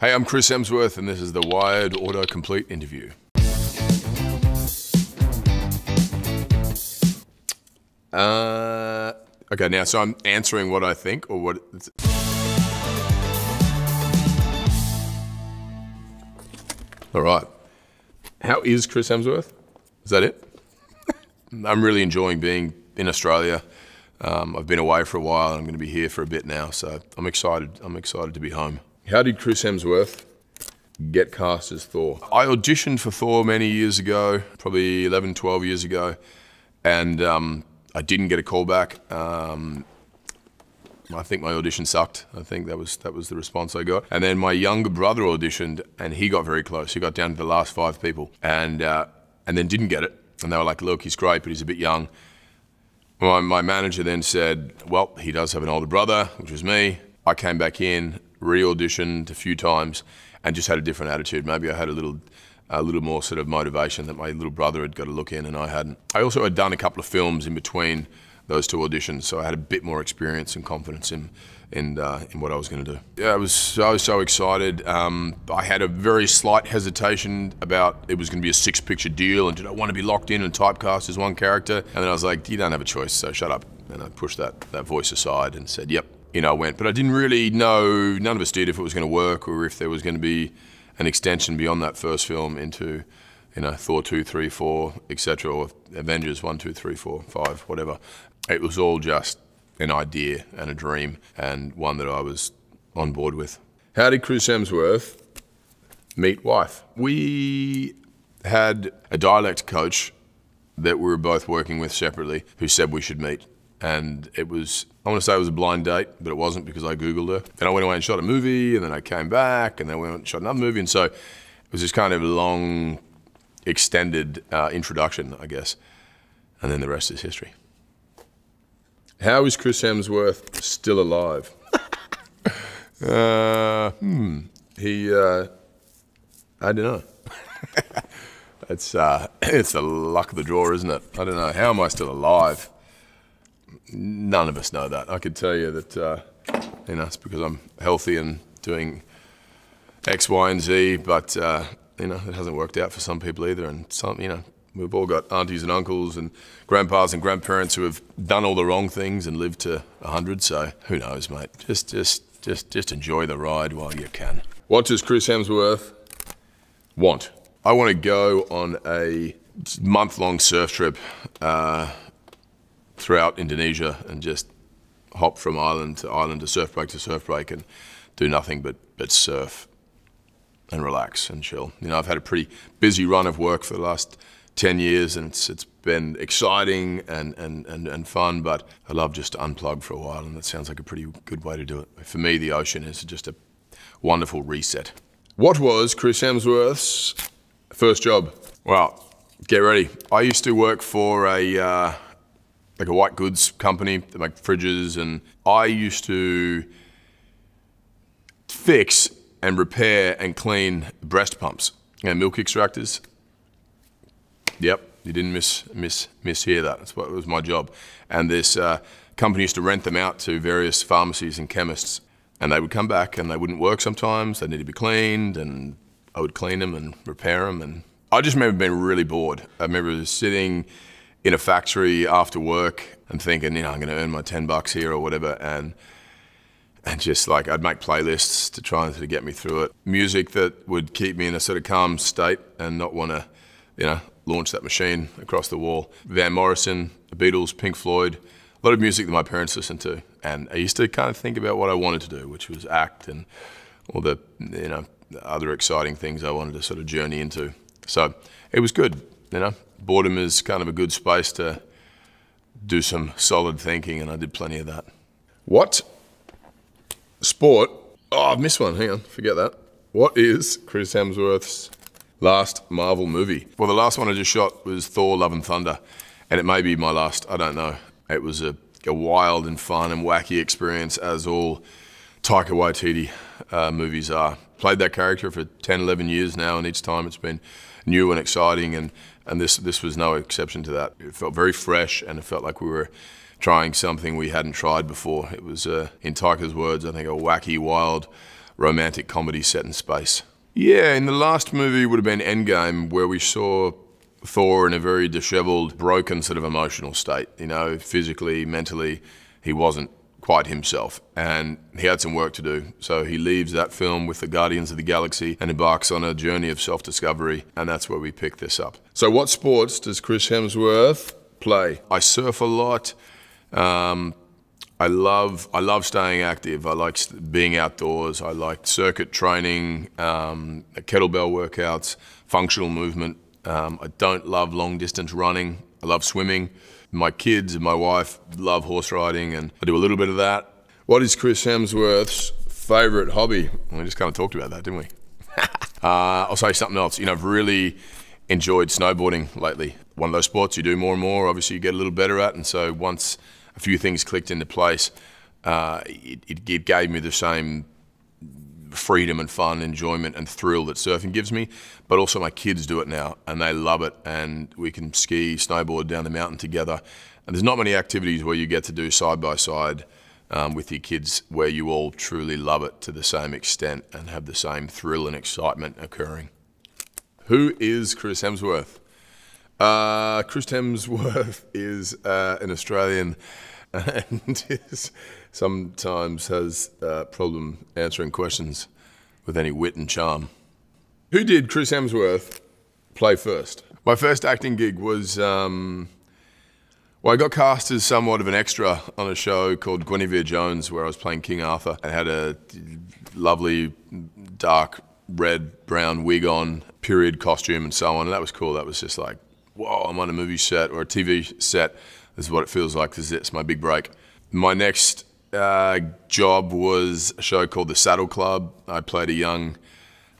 Hey, I'm Chris Hemsworth, and this is the Wired Autocomplete interview. Okay, now, so I'm answering what I think, or what? All right. How is Chris Hemsworth? Is that it? I'm really enjoying being in Australia. I've been away for a while, and I'm going to be here for a bit now, so I'm excited. I'm excited to be home. How did Chris Hemsworth get cast as Thor? I auditioned for Thor many years ago, probably 11, 12 years ago, and I didn't get a call back. I think my audition sucked. I think that was the response I got. And then my younger brother auditioned, and he got very close. He got down to the last 5 people, and then didn't get it. And they were like, "Look, he's great, but he's a bit young." My manager then said, "Well, he does have an older brother," which was me. I came back in, re-auditioned a few times, and just had a different attitude. Maybe I had a little more sort of motivation that my little brother had got a look in and I hadn't. I also had done a couple of films in between those 2 auditions, so I had a bit more experience and confidence in what I was going to do. Yeah, I was so excited. I had a very slight hesitation about it was going to be a 6-picture deal, and did I want to be locked in and typecast as one character? And then I was like, you don't have a choice, so shut up. And I pushed that voice aside and said, yep. I went, but I didn't really know, none of us did, if it was going to work or if there was going to be an extension beyond that first film into, Thor 2, 3, 4, etc., or Avengers 1, 2, 3, 4, 5, whatever. It was all just an idea and a dream, and one that I was on board with. How did Chris Hemsworth meet wife? We had a dialect coach that we were both working with separately who said we should meet. And it was, I want to say it was a blind date, but it wasn't because I Googled her. Then I went away and shot a movie, and then I came back, and then we went and shot another movie. And so it was this kind of long, extended introduction, I guess. And then the rest is history. How is Chris Hemsworth still alive? I don't know. It's the luck of the draw, isn't it? I don't know. How am I still alive? None of us know that. I could tell you that, it's because I'm healthy and doing X, Y, and Z, but, it hasn't worked out for some people either. And some, we've all got aunties and uncles and grandpas and grandparents who have done all the wrong things and lived to 100. So who knows, mate? Just enjoy the ride while you can. What does Chris Hemsworth want? I want to go on a month-long surf trip, throughout Indonesia and just hop from island to surf break, and do nothing but surf and relax and chill. I've had a pretty busy run of work for the last 10 years, and it's been exciting and fun, but I love just to unplug for a while, and that sounds like a pretty good way to do it. For me, the ocean is just a wonderful reset. What was Chris Hemsworth's first job? Well, get ready. I used to work for a white goods company that make fridges, and I used to fix and repair and clean breast pumps and milk extractors. Yep, you didn't mishear that. That's what was my job. And this company used to rent them out to various pharmacies and chemists, and they would come back and they wouldn't work sometimes. They needed to be cleaned, and I would clean them and repair them. And I just remember being really bored. I remember sitting in a factory after work and thinking, I'm going to earn my $10 here or whatever, and just like I'd make playlists to try and sort of get me through it. Music that would keep me in a sort of calm state and not want to, launch that machine across the wall. Van Morrison, the Beatles, Pink Floyd, a lot of music that my parents listened to, and I used to kind of think about what I wanted to do, which was act and all the other exciting things I wanted to sort of journey into. So it was good, Boredom is kind of a good space to do some solid thinking, and I did plenty of that. What sport? Oh, I've missed one. Hang on, forget that. What is Chris Hemsworth's last Marvel movie? Well, the last one I just shot was Thor, Love and Thunder, and it may be my last, I don't know. It was a wild and fun and wacky experience, as all Taika Waititi movies are. Played that character for 10, 11 years now, and each time it's been new and exciting, and this was no exception to that. It felt very fresh, and it felt like we were trying something we hadn't tried before. It was, in Taika's words, I think a wacky, wild romantic comedy set in space. Yeah, in the last movie would have been Endgame, where we saw Thor in a very disheveled, broken sort of emotional state. You know, physically, mentally, he wasn't quite himself, and he had some work to do. So he leaves that film with the Guardians of the Galaxy and embarks on a journey of self-discovery, and that's where we pick this up. So what sports does Chris Hemsworth play? I surf a lot. I love staying active. I like being outdoors. I like circuit training, kettlebell workouts, functional movement. I don't love long distance running. I love swimming. My kids and my wife love horse riding, and I do a little bit of that. What is Chris Hemsworth's favorite hobby? We just kind of talked about that, didn't we? I'll say something else. You know, I've really enjoyed snowboarding lately. One of those sports you do more and more, obviously you get a little better at, and so once a few things clicked into place, it gave me the same freedom and fun, enjoyment and thrill that surfing gives me, but also my kids do it now and they love it, and we can ski, snowboard down the mountain together. And there's not many activities where you get to do side by side with your kids where you all truly love it to the same extent and have the same thrill and excitement occurring. Who is Chris Hemsworth? Chris Hemsworth is an Australian and sometimes has a problem answering questions with any wit and charm. Who did Chris Hemsworth play first? My first acting gig was, well, I got cast as somewhat of an extra on a show called Guinevere Jones, where I was playing King Arthur. I had a lovely dark red, brown wig on, period costume and so on, and that was cool. That was just like, whoa, I'm on a movie set or a TV set. This is what it feels like, because it's my big break. My next job was a show called The Saddle Club. I played a young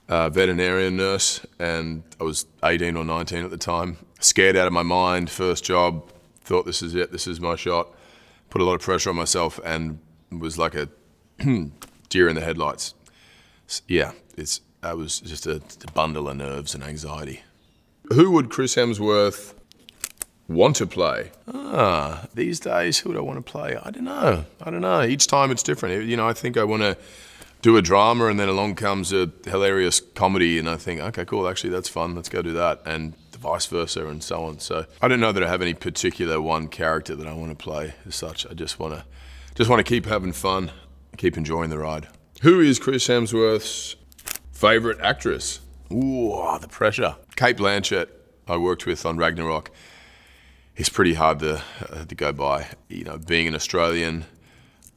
veterinarian nurse, and I was 18 or 19 at the time. Scared out of my mind, first job, thought this is it, this is my shot. Put a lot of pressure on myself and was like a deer in the headlights. Yeah, I was just a bundle of nerves and anxiety. Who would Chris Hemsworth want to play? These days, who would I want to play? I don't know. Each time it's different. You know, I think I want to do a drama, and then along comes a hilarious comedy, and I think, okay, cool, actually that's fun, let's go do that, and vice versa, and so on. So I don't know that I have any particular one character that I want to play as such. I just want to keep having fun, keep enjoying the ride. Who is Chris Hemsworth's favorite actress? Ooh, the pressure. Cate Blanchett, I worked with on Ragnarok. It's pretty hard to go by. You know, being an Australian,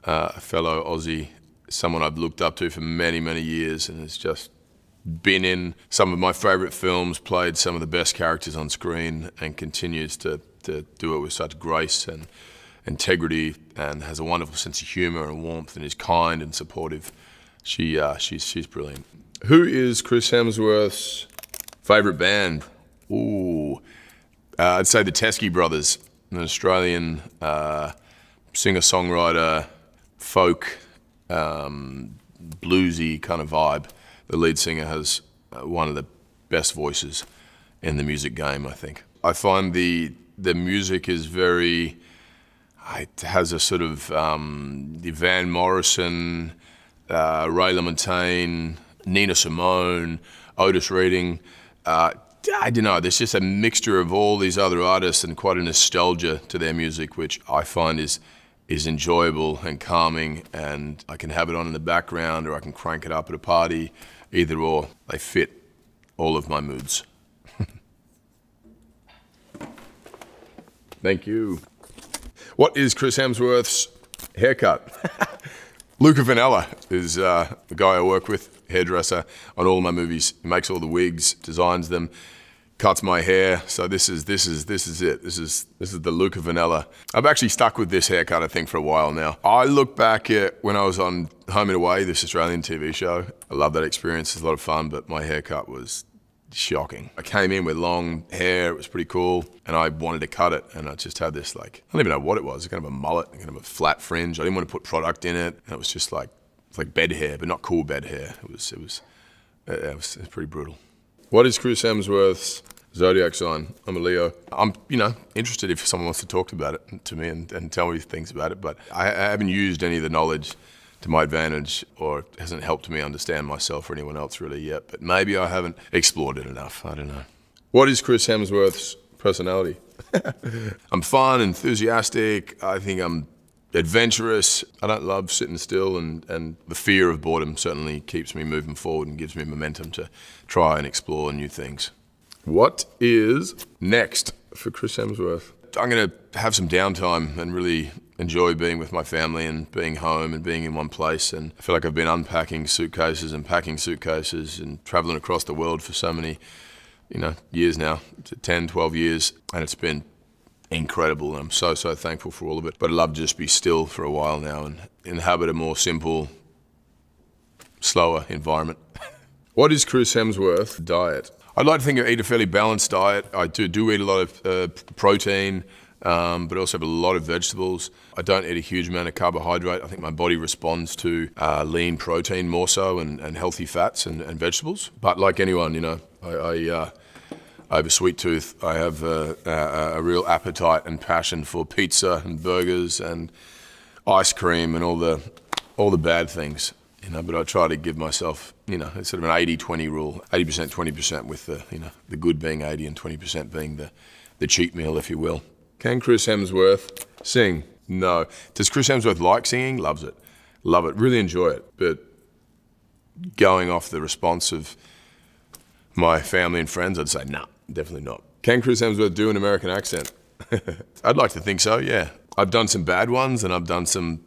a fellow Aussie, someone I've looked up to for many, many years, and has just been in some of my favorite films, played some of the best characters on screen, and continues to do it with such grace and integrity, and has a wonderful sense of humor and warmth, and is kind and supportive. She's brilliant. Who is Chris Hemsworth's favorite band? Ooh. I'd say the Teskey Brothers, an Australian singer-songwriter, folk, bluesy kind of vibe. The lead singer has one of the best voices in the music game, I think. I find the music is very, it has a sort of the Van Morrison, Ray LaMontagne, Nina Simone, Otis Redding. I don't know, there's just a mixture of all these other artists and quite a nostalgia to their music, which I find is enjoyable and calming, and I can have it on in the background or I can crank it up at a party, either or. They fit all of my moods. Thank you. What is Chris Hemsworth's haircut? Luca Vanella is the guy I work with, hairdresser on all my movies. He makes all the wigs, designs them, cuts my hair. So this is it. This is the Luca Vanella. I've actually stuck with this haircut, I think, for a while now. I look back at when I was on Home and Away, this Australian TV show. I love that experience. It's a lot of fun, but my haircut was shocking. I came in with long hair, it was pretty cool, and I wanted to cut it, and I just had this, like, I don't even know what it was, kind of a mullet, kind of a flat fringe. I didn't want to put product in it, and it was just like, it's like bed hair, but not cool bed hair. It was pretty brutal. What is Chris Hemsworth's zodiac sign? I'm a Leo. I'm, interested if someone wants to talk about it to me and tell me things about it, but I haven't used any of the knowledge to my advantage, or hasn't helped me understand myself or anyone else really yet, but maybe I haven't explored it enough, I don't know. What is Chris Hemsworth's personality? I'm fun, enthusiastic, I think I'm adventurous. I don't love sitting still, and the fear of boredom certainly keeps me moving forward and gives me momentum to try and explore new things. What is next for Chris Hemsworth? I'm going to have some downtime and really enjoy being with my family and being home and being in one place. And I feel like I've been unpacking suitcases and packing suitcases and traveling across the world for so many, years now, 10, 12 years, and it's been incredible. I'm so thankful for all of it. But I'd love to just be still for a while now and inhabit a more simple, slower environment. What is Chris Hemsworth's diet? I'd like to think I eat a fairly balanced diet. I do eat a lot of protein, but also have a lot of vegetables. I don't eat a huge amount of carbohydrate. I think my body responds to lean protein more so, and healthy fats and vegetables. But like anyone, I have a sweet tooth. I have a real appetite and passion for pizza and burgers and ice cream and all the bad things. But I try to give myself, it's sort of an 80-20 rule. 80%, 20%, with the good being 80 and 20% being the cheat meal, if you will. Can Chris Hemsworth sing? No. Does Chris Hemsworth like singing? Loves it. Love it. Really enjoy it. But going off the response of my family and friends, I'd say no. Definitely not. Can Chris Hemsworth do an American accent? I'd like to think so, yeah. I've done some bad ones and I've done some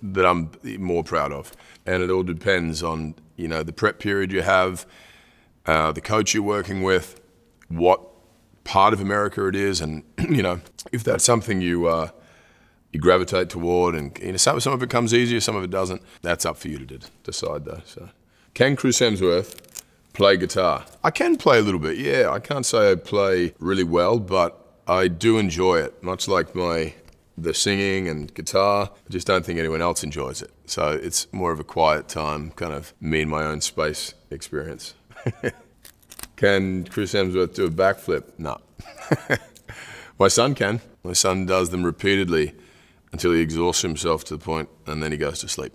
that I'm more proud of. And it all depends on, the prep period you have, the coach you're working with, what part of America it is, and, if that's something you gravitate toward, and some of it comes easier, some of it doesn't. That's up for you to decide though. So, can Chris Hemsworth play guitar? I can play a little bit, yeah. I can't say I play really well, but I do enjoy it. Much like the singing and guitar, I just don't think anyone else enjoys it. So it's more of a quiet time, kind of me in my own space experience. Can Chris Hemsworth do a backflip? No. My son can. My son does them repeatedly until he exhausts himself to the point, and then he goes to sleep.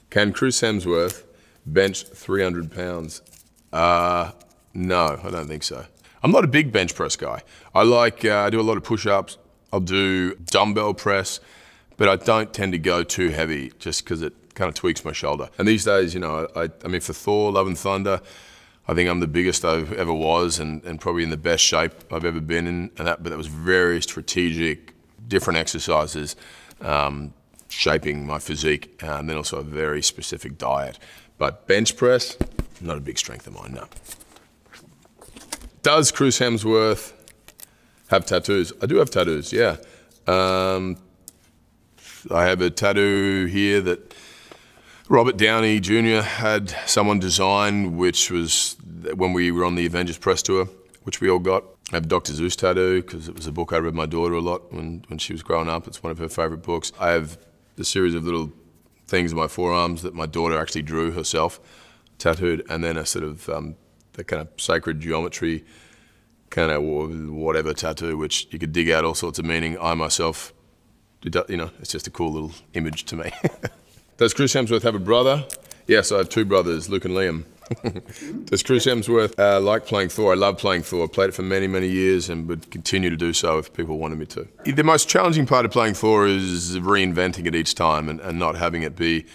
Can Chris Hemsworth bench 300 pounds? No, I don't think so. I'm not a big bench press guy. I do a lot of push-ups. I'll do dumbbell press, but I don't tend to go too heavy just because it kind of tweaks my shoulder. And these days, I mean, for Thor, Love and Thunder, I think I'm the biggest I ever was, and probably in the best shape I've ever been in. But that was very strategic, different exercises, shaping my physique, and then also a very specific diet. But bench press, not a big strength of mine, no. Does Chris Hemsworth have tattoos? I do have tattoos, yeah. I have a tattoo here that Robert Downey Jr. had someone design, which was when we were on the Avengers press tour, which we all got. I have a Dr. Seuss tattoo because it was a book I read my daughter a lot when she was growing up. It's one of her favorite books. I have a series of little things in my forearms that my daughter actually drew herself, tattooed, and then a sort of the kind of sacred geometry kind of whatever tattoo, which you could dig out all sorts of meaning. I myself, it's just a cool little image to me. Does Chris Hemsworth have a brother? Yes, I have two brothers, Luke and Liam. Does Chris Hemsworth like playing Thor? I love playing Thor. I played it for many, many years and would continue to do so if people wanted me to. The most challenging part of playing Thor is reinventing it each time and not having it be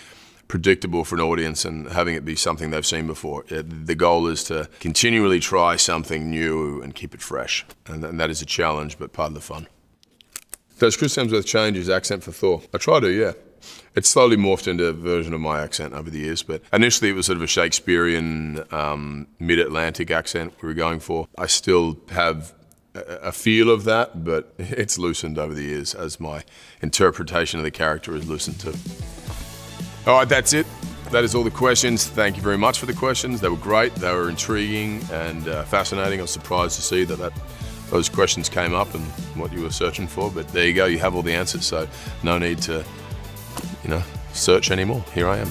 predictable for an audience and having it be something they've seen before. The goal is to continually try something new and keep it fresh. And that is a challenge, but part of the fun. Does Chris Hemsworth change his accent for Thor? I try to, yeah. It's slowly morphed into a version of my accent over the years, but initially it was sort of a Shakespearean, mid-Atlantic accent we were going for. I still have a feel of that, but it's loosened over the years as my interpretation of the character has loosened too. All right, that's it. That is all the questions. Thank you very much for the questions. They were great. They were intriguing and fascinating. I was surprised to see that those questions came up and what you were searching for. But there you go. You have all the answers, so no need to, search anymore. Here I am.